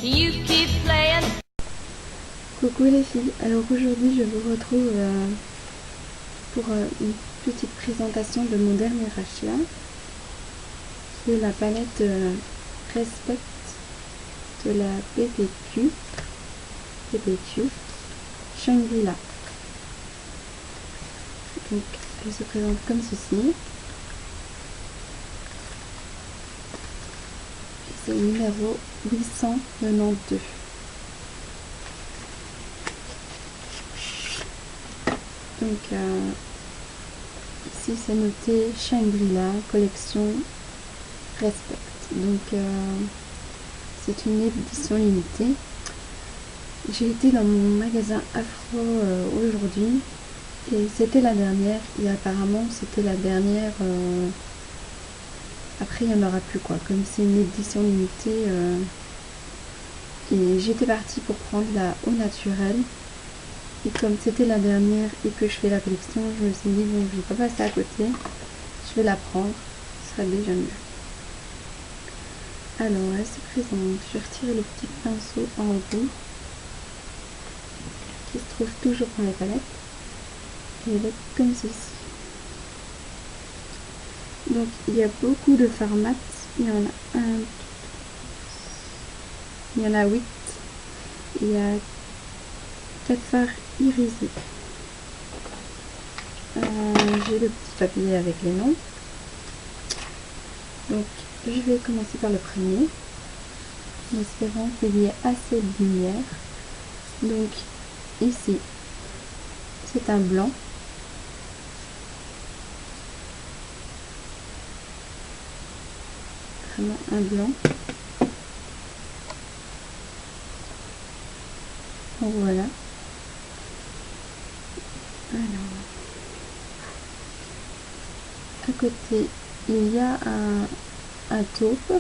You keep playing. Coucou les filles, alors aujourd'hui je vous retrouve pour une petite présentation de mon dernier achat, qui est la palette Respect de la PPQ Shangri-La. Donc elle se présente comme ceci. C'est le numéro 892. Donc ici c'est noté Shangri-La collection Respect. Donc c'est une édition limitée. J'ai été dans mon magasin Afro aujourd'hui et c'était la dernière, et apparemment c'était la dernière. Après il n'y en aura plus quoi, comme c'est une édition limitée. Et j'étais partie pour prendre la Au Naturel. Et comme c'était la dernière et que je fais la collection, je me suis dit bon, je vais pas passer à côté, je vais la prendre, ce sera déjà mieux. Alors elle se présente, je vais retirer le petit pinceau en haut qui se trouve toujours dans les palettes, et elle est comme ceci. Donc il y a beaucoup de fards mat, il y en a il y en a 8, il y a 4 fards irisés. J'ai le petit papier avec les noms. Donc je vais commencer par le premier, en espérant qu'il y ait assez de lumière. Donc ici c'est un blanc, vraiment un blanc. Donc voilà. Alors à côté il y a un taupe.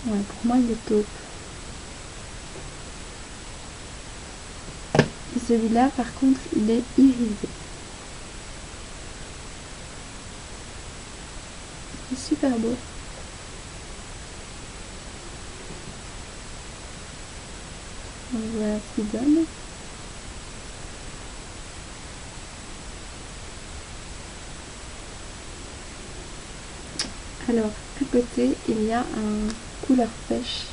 Ouais, pour moi il est taupe. Et celui-là par contre il est irisé. C'est super beau. Donc voilà ce qu'il donne. Alors à côté il y a un couleur pêche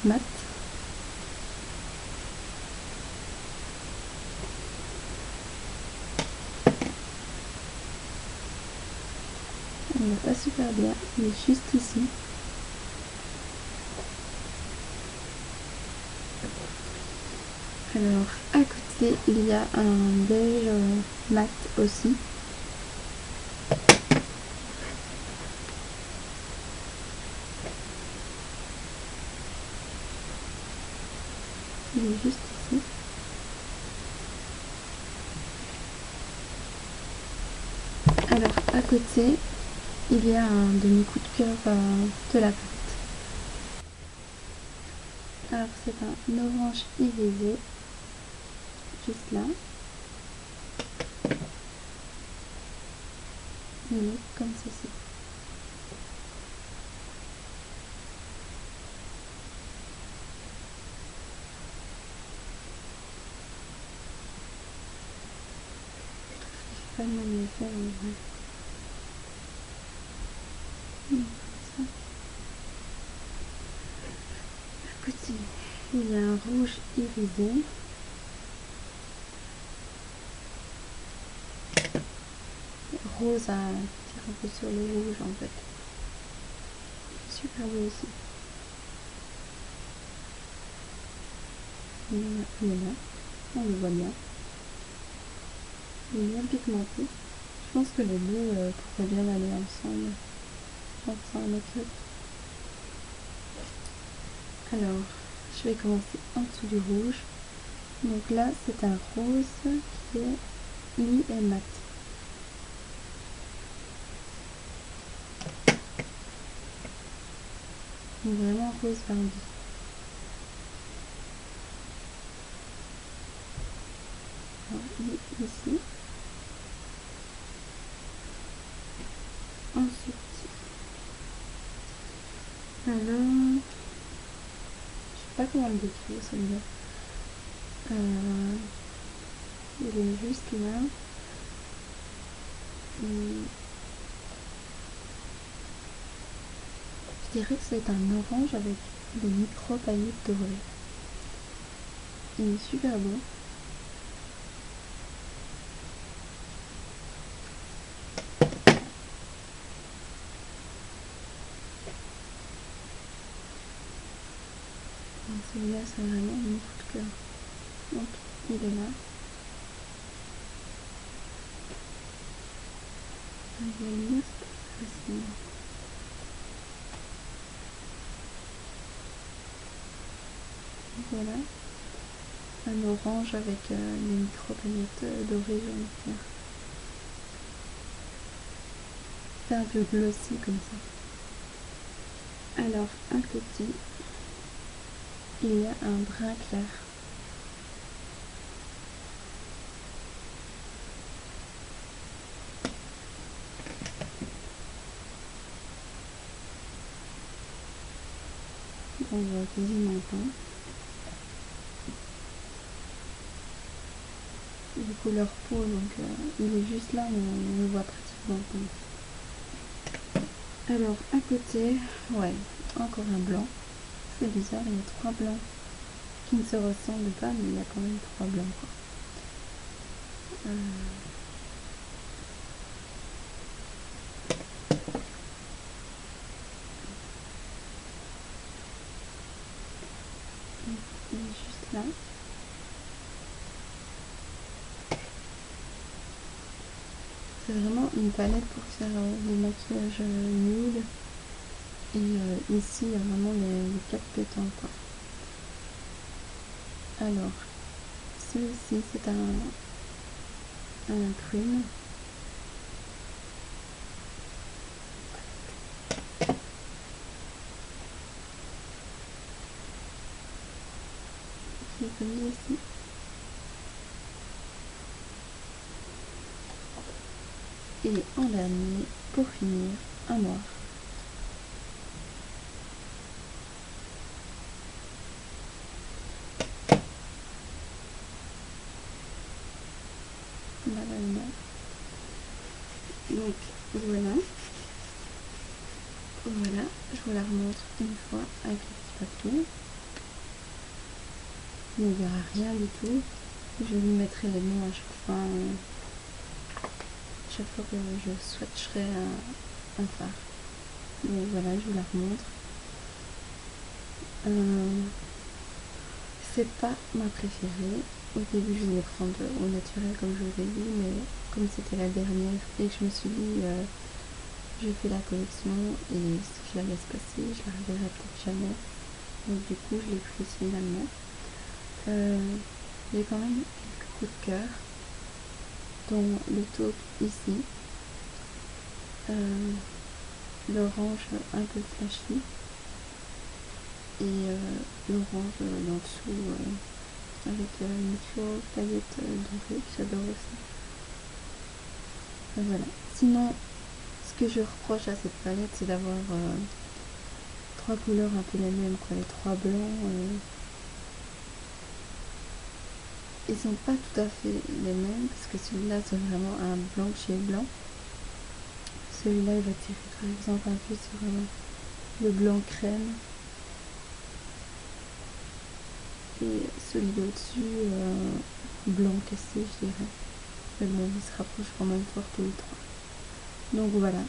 mat. Il n'est pas super bien, il est juste ici. Alors à côté il y a un beige mat aussi. Il est juste ici. Alors à côté il y a un demi-coup de cœur de la palette. Alors c'est un orange irisé, juste là. Il est comme ceci. Je vais pas le même effet en vrai. Comme ça. À côté il y a un rouge irisé. Rose à tirer un peu sur le rouge en fait. Super beau aussi. Il est là, on le voit bien. Il est bien pigmenté. Je pense que les deux pourraient bien aller ensemble. Donc ça en est. Alors, je vais commencer en dessous du rouge. Donc là, c'est un rose qui est lui est mat. Donc vraiment rose vert. Ici. Ensuite, alors pas comment le décrire celui-là. Il est juste là. Je dirais que c'est un orange avec des micro-paillettes dorées. Il est super beau. Celui-là, c'est vraiment mon coup de cœur. Donc, il est là. Avec la lumière, c'est facile. Voilà. Un orange avec les micro-paillettes dorées, j'ai envie de dire. C'est un peu glossy comme ça. Alors, à côté, il y a un brun clair. On voit quasiment pas. Il est couleur peau, donc il est juste là, mais on le voit pratiquement pas. Alors, à côté, ouais, encore un blanc. C'est bizarre, il y a 3 blancs qui ne se ressemblent pas, mais il y a quand même 3 blancs, quoi. Il est juste là. C'est vraiment une palette pour faire des maquillages nude. Et ici, il y a vraiment les 4 pétants, quoi. Alors, celui-ci, c'est un cream. Qui est comme ici. Et en dernier, pour finir, un noir. Donc voilà. Voilà, je vous la remontre une fois avec le petit papier. Il ne verra rien du tout. Je lui mettrai les noms à chaque fois que je swatcherai un fard. Donc voilà, je vous la remontre. C'est pas ma préférée. Au début, je voulais prendre au naturel, comme je vous ai dit, mais comme c'était la dernière et que je me suis dit, je fais la collection et si je la laisse passer, je la reverrai peut-être jamais. Donc du coup, je l'ai prise finalement. J'ai quand même quelques coups de cœur, dont le taupe ici, l'orange un peu flashy et l'orange en dessous avec une micro-paillette dorée, j'adore aussi. Voilà. Sinon, ce que je reproche à cette palette, c'est d'avoir 3 couleurs un peu les mêmes, quoi. Les 3 blancs, ils sont pas tout à fait les mêmes, parce que celui-là, c'est vraiment un blanc chez blanc. Celui-là, il va tirer par exemple un peu sur le blanc crème. Et celui au-dessus, blanc cassé, je dirais. Mais bon, ils se rapprochent quand même fort tous les 3. Donc voilà.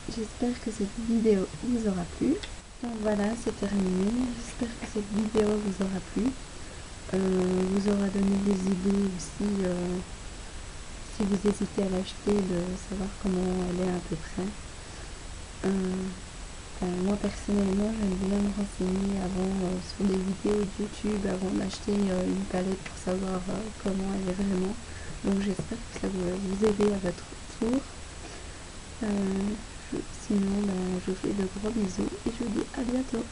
J'espère que cette vidéo vous aura plu. Donc voilà, c'est terminé. J'espère que cette vidéo vous aura plu. Vous aura donné des idées aussi, si vous hésitez à l'acheter, de savoir comment elle est à peu près. Moi personnellement, j'aime bien me renseigner avant sur des vidéos de YouTube avant d'acheter une palette pour savoir comment elle est vraiment. Donc j'espère que ça va vous aider à votre tour. Sinon, je vous fais de gros bisous et je vous dis à bientôt.